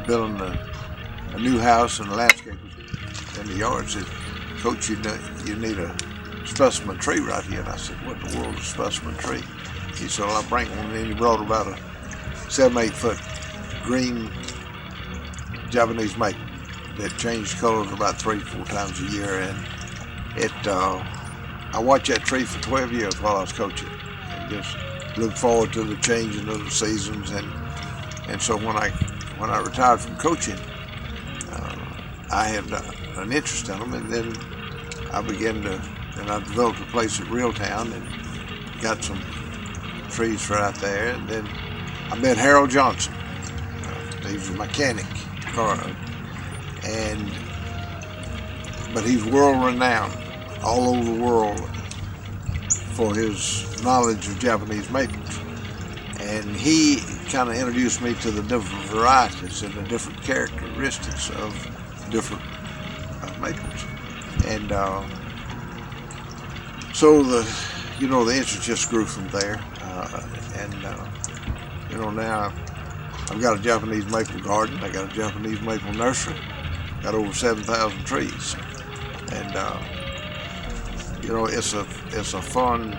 building a new house, and the landscaper in the yard said, "Coach, you need a specimen tree right here." And I said, "What in the world is a specimen tree?" He said, "Well, I'll bring one." And then he brought about a 7-8 foot green Japanese maple that changed colors about 3-4 times a year. And I watched that tree for 12 years while I was coaching, and just looked forward to the changing of the seasons. And so when I retired from coaching, I had an interest in them, and then I developed a place at Reeltown and got some trees right there. And then I met Harold Johnson. He was a mechanic, but he's world renowned all over the world for his knowledge of Japanese maples. And he kind of introduced me to the different varieties and the different characteristics of different maples. And so the interest just grew from there. Now I've got a Japanese maple garden. I got a Japanese maple nursery. Got over 7,000 trees. And it's a fun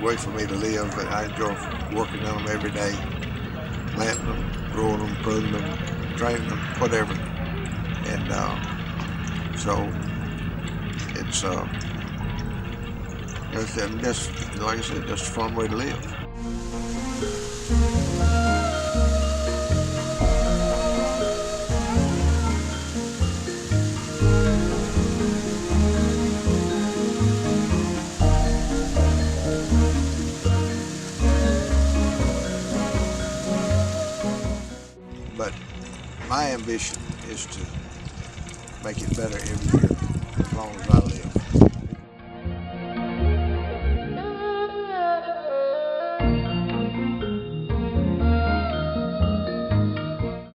way for me to live. And I enjoy working on them every day, planting them, growing them, pruning them, draining them, whatever. And so it's just, like I said, just a fun way to live. But my ambition is to make it better every year as long as I live.